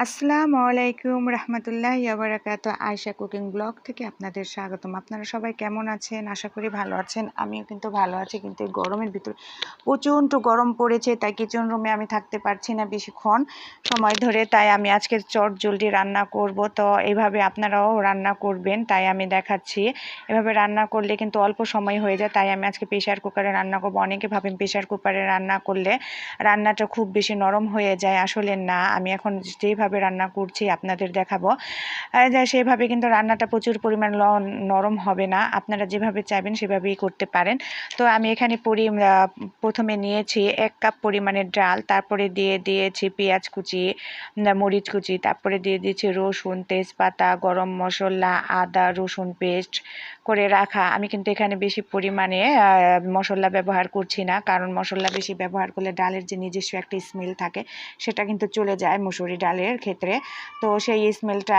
আসসালামু আলাইকুম রহমতুল্লাহি ওয়া বারাকাতুহু। আয়েশা কুকিং ব্লগ থেকে আপনাদের স্বাগতম। আপনারা সবাই কেমন আছেন? আশা করি ভালো আছেন। আমিও কিন্তু ভালো আছি, কিন্তু এই গরমের ভিতরে প্রচণ্ড গরম পড়েছে, তাই কিচেন রুমে আমি থাকতে পারছি না বেশিক্ষণ সময় ধরে। তাই আমি আজকে চটজলদি রান্না করব। তো এইভাবে আপনারাও রান্না করবেন, তাই আমি দেখাচ্ছি। এভাবে রান্না করলে কিন্তু অল্প সময় হয়ে যায়, তাই আমি আজকে প্রেশার কুকারে রান্না করব। অনেকে ভাবেন প্রেশার কুকারে রান্না করলে রান্নাটা খুব বেশি নরম হয়ে যায়, আসলে না। আমি এখন যেভাবে রান্না করছি আপনাদের দেখাবো, সেভাবে কিন্তু রান্নাটা প্রচুর পরিমাণ নরম হবে না। আপনারা যেভাবে চাইবেন সেভাবেই করতে পারেন। তো আমি এখানে প্রথমে নিয়েছি 1 কাপ পরিমাণের ডাল, তারপরে দিয়ে দিয়েছি পেঁয়াজ কুচি, মরিচ কুচি, তারপরে দিয়ে দিয়েছি রসুন, তেজপাতা, গরম মশলা, আদা রসুন পেস্ট করে রাখা। আমি কিন্তু এখানে বেশি পরিমাণে মশলা ব্যবহার করছি না, কারণ মশলা বেশি ব্যবহার করলে ডালের যে নিজস্ব একটা স্মেল থাকে সেটা কিন্তু চলে যায় মুসুরি ডালের ক্ষেত্রে। তো সেই স্মেলটা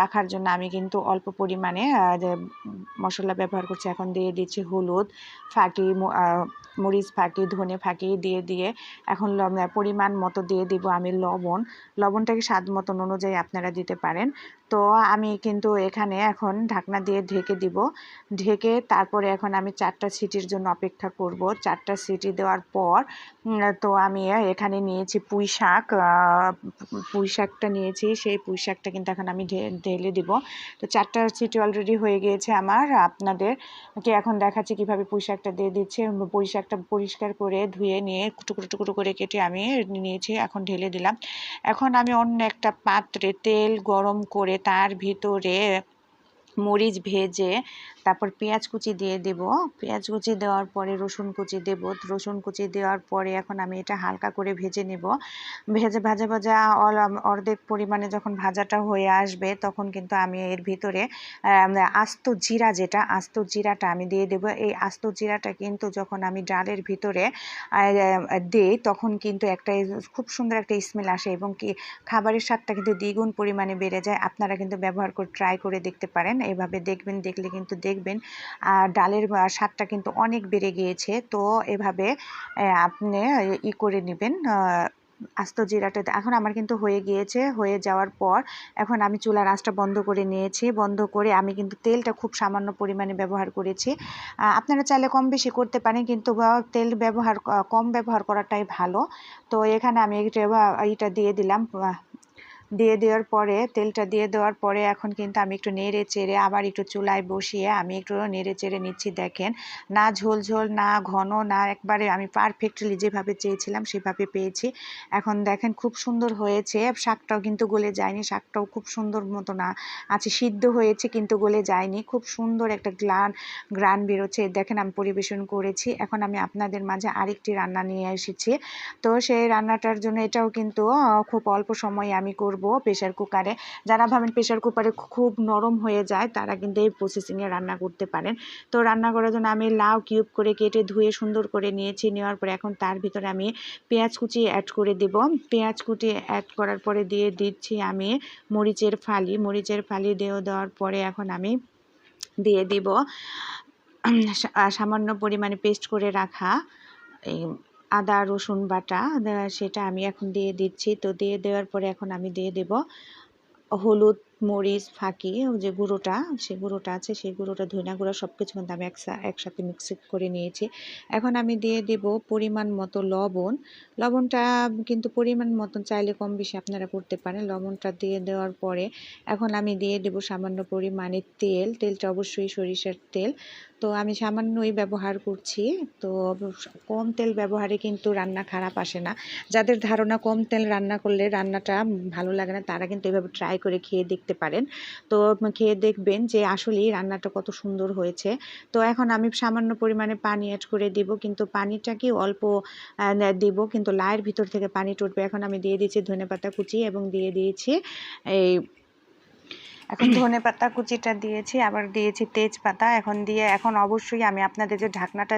রাখার জন্য আমি কিন্তু অল্প পরিমাণে মশলা ব্যবহার করছি। এখন দিয়ে দিচ্ছি হলুদ ফাঁকি, মরিচ ফাঁকি, ধনে ফাঁকি দিয়ে এখন পরিমাণ মতো দিয়ে দিব আমি লবণটাকে স্বাদ মতন অনুযায়ী আপনারা দিতে পারেন। তো আমি কিন্তু এখানে এখন ঢাকনা দিয়ে ঢেকে দিব। ঢেকে তারপরে এখন আমি 4টা সিটির জন্য অপেক্ষা করব। 4টা সিটি দেওয়ার পর তো আমি এখানে নিয়েছি পুঁই শাকটা নিয়েছি। সেই পুঁই শাকটা কিন্তু এখন আমি ঢেলে দিব। তো 4টা সিটি অলরেডি হয়ে গিয়েছে আমার। আপনাদেরকে এখন দেখাচ্ছি কিভাবে পুঁই শাকটা দিয়ে দিচ্ছে। পুঁই শাকটা পরিষ্কার করে ধুয়ে নিয়ে টুকরো টুকরো করে কেটে আমি নিয়েছি, এখন ঢেলে দিলাম। এখন আমি অন্য একটা পাত্রে তেল গরম করে তার ভিতরে মরিচ ভেজে তারপর পেঁয়াজ কুচি দিয়ে দেব। পেঁয়াজ কুচি দেওয়ার পরে রসুন কুচি দেব। রসুন কুচি দেওয়ার পরে এখন আমি এটা হালকা করে ভেজে নেব। ভাজা অর্ধেক পরিমাণে যখন ভাজাটা হয়ে আসবে, তখন কিন্তু আমি এর ভিতরে আস্ত জিরাটা আমি দিয়ে দেব। এই আস্ত জিরাটা কিন্তু যখন আমি ডালের ভিতরে দিই, তখন কিন্তু খুব সুন্দর একটা স্মেল আসে এবং কি খাবারের স্বাদটা কিন্তু দ্বিগুণ পরিমাণে বেড়ে যায়। আপনারা কিন্তু ব্যবহার করে ট্রাই করে দেখতে পারেন। এভাবে দেখলে কিন্তু দেখবেন ডালের স্বাদটা কিন্তু অনেক বেড়ে গিয়েছে। তো এভাবে আপনি করে নেবেন আস্ত জিরাটা। এখন আমার কিন্তু হয়ে গিয়েছে। হয়ে যাওয়ার পর এখন আমি চুলার আঁচটা বন্ধ করে নিয়েছি। বন্ধ করে আমি কিন্তু তেলটা খুব সামান্য পরিমাণে ব্যবহার করেছি। আপনারা চাইলে কম বেশি করতে পারেন, কিন্তু তেল কম ব্যবহার করাটাই ভালো। তো এখানে আমি এইটা দিয়ে দিলাম। তেলটা দিয়ে দেওয়ার পরে এখন কিন্তু আমি একটু নেড়ে চেড়ে আবার একটু চুলায় বসিয়ে আমি একটু নেড়ে চেড়ে নিচ্ছি। দেখেন, না ঝোল ঝোল, না ঘন, না একবারে, আমি পারফেক্টলি যেভাবে চেয়েছিলাম সেভাবে পেয়েছি। এখন দেখেন খুব সুন্দর হয়েছে। শাকটাও কিন্তু গলে যায়নি, শাকটাও খুব সুন্দর মতো না আছে, সিদ্ধ হয়েছে কিন্তু গলে যায়নি। খুব সুন্দর একটা গ্রান বেরোচ্ছে। দেখেন আমি পরিবেশন করেছি। এখন আমি আপনাদের মাঝে আরেকটি রান্না নিয়ে এসেছি। তো সেই রান্নাটার জন্য এটাও কিন্তু খুব অল্প সময়ে আমি করব প্রেশার কুকারে। যারা ভাবেন প্রেশার কুকারে খুব নরম হয়ে যায়, তারা কিন্তু এই প্রসেসিংয়ে রান্না করতে পারেন। তো রান্না করার জন্য আমি লাউ কিউব করে কেটে ধুয়ে সুন্দর করে নিয়েছি। নেওয়ার পরে এখন তার ভিতরে আমি পেঁয়াজ কুচি অ্যাড করে দেব। পেঁয়াজ কুচি অ্যাড করার পরে দিয়ে দিচ্ছি আমি মরিচের ফালি দেওয়ার পরে এখন আমি দিয়ে দিব সামান্য পরিমাণে পেস্ট করে রাখা এই আদা রসুন বাটা, সেটা আমি এখন দিয়ে দিচ্ছি। তো দিয়ে দেওয়ার পরে এখন আমি দিয়ে দেব হলুদ মরিচ ফাঁকি, যে গুঁড়োটা, সেই গুঁড়োটা আছে, সেই গুঁড়োটা, ধনিয়া গুঁড়ো, সব কিছু কিন্তু আমি একসাথে মিক্স করে নিয়েছি। এখন আমি দিয়ে দেব পরিমাণ মতো লবণটা কিন্তু পরিমাণ মতন, চাইলে কম বেশি আপনারা করতে পারেন। লবণটা দিয়ে দেওয়ার পরে এখন আমি দিয়ে দেব সামান্য পরিমাণে তেলটা অবশ্যই সরিষার তেল। তো আমি সামান্যই ব্যবহার করছি। তো কম তেল ব্যবহারে কিন্তু রান্না খারাপ আসে না। যাদের ধারণা কম তেল রান্না করলে রান্নাটা ভালো লাগে না, তারা কিন্তু এভাবে ট্রাই করে খেয়ে দেখতে পারেন। তো খেয়ে দেখবেন যে আসলেই রান্নাটা কত সুন্দর হয়েছে। তো এখন আমি সামান্য পরিমাণে পানি অ্যাড করে দিব, কিন্তু পানিটাকে অল্প দিব, কিন্তু লায়ের ভিতর থেকে পানি উঠবে। এখন আমি দিয়ে দিয়েছি ধনেপাতা কুচি এবং দিয়ে দিয়েছি এখন ধনেপাতা কুচিটা দিয়েছি, আবার দিয়েছি তেজপাতা। এখন অবশ্যই আমি আপনাদের যে ঢাকনাটা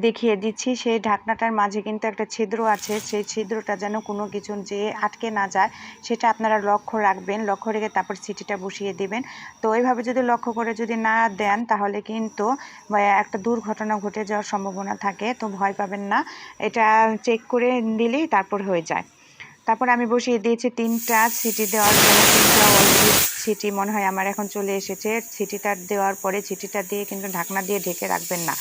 দেখিয়ে দিচ্ছি, সেই ঢাকনাটার মাঝে কিন্তু একটা ছিদ্র আছে। সেই ছিদ্রটা যেন কোনো কিছু যে আটকে না যায়, সেটা আপনারা লক্ষ্য রাখবেন। লক্ষ্য রেখে তারপর সিটিটা বসিয়ে দিবেন। তো এইভাবে যদি লক্ষ্য করে যদি না দেন, তাহলে কিন্তু একটা দুর্ঘটনা ঘটে যাওয়ার সম্ভাবনা থাকে। তো ভয় পাবেন না, এটা চেক করে দিলেই তারপর হয়ে যায়। তারপর আমি বসিয়ে দিয়েছি 3টা সিটি দেওয়ার জন্য। 3টা অলরেডি সিটি মনে হয় আমার এখন চলে এসেছে। সিটিটা দেওয়ার পরে সিটিটা দিয়ে কিন্তু ঢাকনা দিয়ে ঢেকে রাখবেন না,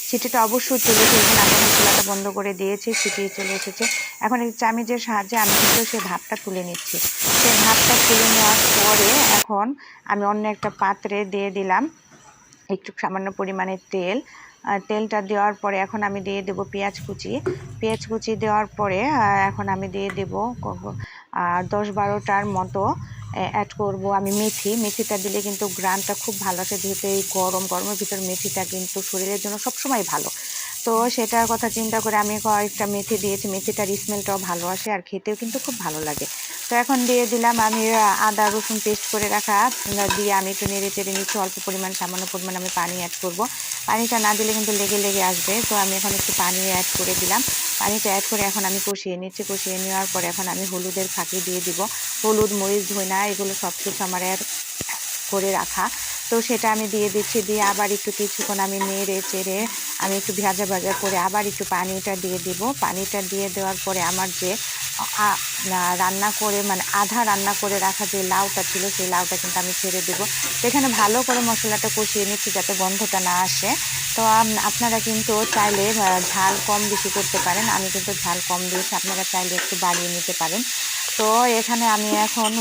সিটিটা অবশ্যই তুলে ফেলবেন। আমি এখন চুলাটা বন্ধ করে দিয়েছি, সিটি চলে এসেছে। এখন এই চামিচের সাহায্যে আমি কিন্তু সেই ভাপটা তুলে নিচ্ছি। সেই ভাপটা তুলে নেওয়ার পরে এখন আমি অন্য একটা পাত্রে দিয়ে দিলাম একটু সামান্য পরিমাণে তেল। তেলটা দেওয়ার পরে এখন আমি দিয়ে দেব পেঁয়াজ কুচি। পেঁয়াজ কুচি দেওয়ার পরে এখন আমি দিয়ে দেব 10-12টার মতো অ্যাড করব আমি মেথি। মেথিটা দিলে কিন্তু গ্রানটা খুব ভালো আসে, যেহেতু এই গরমের ভিতর মেথিটা কিন্তু শরীরের জন্য সবসময় ভালো। তো সেটার কথা চিন্তা করে আমি কয়েকটা মেথি দিয়েছি, মেথিটার স্মেলটাও ভালো আসে আর খেতেও কিন্তু খুব ভালো লাগে। তো এখন দিয়ে দিলাম আমি আদা রসুন পেস্ট করে রাখা, দিয়ে আমি একটু নেড়ে চেড়ে নিচ্ছি। অল্প পরিমাণ সামান্য পরিমাণ আমি পানি অ্যাড করব, পানিটা না দিলে কিন্তু লেগে আসবে। তো আমি এখন একটু পানি অ্যাড করে দিলাম, পানিটা অ্যাড করে এখন আমি কষিয়ে নিচ্ছি। কষিয়ে নেওয়ার পরে এখন আমি হলুদের ফাঁকি দিয়ে দিব। হলুদ মরিচ ধনিয়া এগুলো সব কিছু আমার অ্যাড করে রাখা, তো সেটা আমি দিয়ে দিচ্ছি। দিয়ে আবার একটু কিছুক্ষণ আমি নেড়ে চেড়ে আমি একটু ভাজা করে আবার একটু পানিটা দিয়ে দিব। পানিটা দিয়ে দেওয়ার পরে আমার যে রান্না করে মানে আধা রান্না করে রাখা যে লাউটা ছিল সেই লাউটা কিন্তু আমি ছেড়ে দেবো। তো এখানে ভালো করে মশলাটা কষিয়ে নিচ্ছি যাতে গন্ধটা না আসে। তো আপনারা কিন্তু চাইলে ঝাল কম বেশি করতে পারেন, আমি কিন্তু ঝাল কম দিয়েছি, আপনারা চাইলে একটু বাড়িয়ে নিতে পারেন। তো এখানে আমি এখন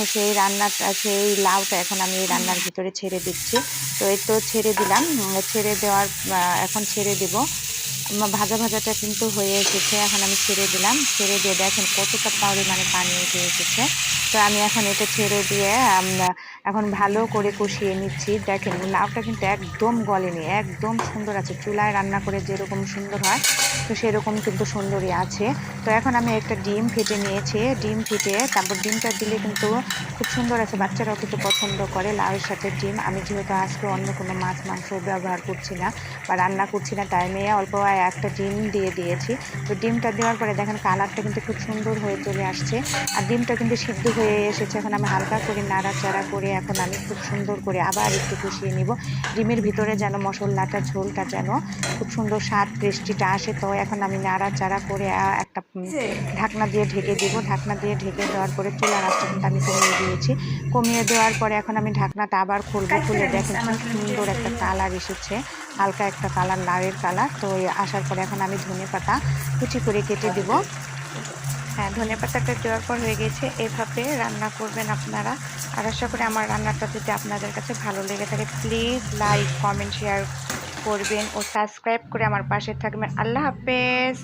সেই লাউটা এখন আমি এই রান্নার ভিতরে ছেড়ে দিচ্ছি। তো এই তো ছেড়ে দিলাম, ছেড়ে দেওয়ার এখন ছেড়ে দেব। ভাজাটা কিন্তু হয়ে এসেছে, এখন আমি ছেড়ে দিলাম। ছেড়ে দিয়ে দেখেন কতটা পরিমাণে পানি উঠে এসেছে। তো আমি এখন এটা ছেড়ে দিয়ে এখন ভালো করে কষিয়ে নিচ্ছি। দেখেন লাউটা কিন্তু একদম গলেনি, একদম সুন্দর আছে। চুলায় রান্না করে যেরকম সুন্দর হয় তো সেরকম কিন্তু সুন্দরই আছে। তো এখন আমি একটা ডিম ফেটে নিয়েছি, ডিম ফেটে তারপর ডিমটা দিলে কিন্তু খুব সুন্দর আছে, বাচ্চারাও কিন্তু পছন্দ করে লাউয়ের সাথে ডিম। আমি যেহেতু আজকে অন্য কোনো মাছ মাংস ব্যবহার করছি না বা রান্না করছি না, তাই নিয়ে অল্প একটা ডিম দিয়ে দিয়েছি। তো ডিমটা দেওয়ার পরে দেখেন কালারটা কিন্তু খুব সুন্দর হয়ে চলে আসছে আর ডিমটা কিন্তু সিদ্ধ হয়ে এসেছে। এখন আমি হালকা করে নাড়াচাড়া করে এখন আমি খুব সুন্দর করে আবার একটু কষিয়ে নিব। ডিমের ভিতরে যেন মশলাটা ঝোলটা যেন খুব সুন্দর স্বাদ টেস্টিটা আসে। তো এখন আমি নাড়াচাড়া করে একটা ঢাকনা দিয়ে ঢেকে দিব। ঢাকনা দিয়ে ঢেকে দেওয়ার পরে চুলার আঁচটা কিন্তু আমি কমিয়ে দিয়েছি। কমিয়ে দেওয়ার পরে এখন আমি ঢাকনাটা আবার খুলবো। খুলে দেখেন খুব সুন্দর একটা কালার এসেছে, হালকা একটা কালার, লাউয়ের কালার। তো আসার পরে এখন আমি ধনেপাতা কুচি করে কেটে দিব। হ্যাঁ, ধনেপাতাটা দেওয়ার পর হয়ে গেছে। এভাবে রান্না করবেন আপনারা। আর আশা করি আমার রান্নাটা যদি আপনাদের কাছে ভালো লেগে থাকে প্লিজ লাইক কমেন্ট শেয়ার করবেন ও সাবস্ক্রাইব করে আমার পাশে থাকবেন। আল্লাহ হাফেজ।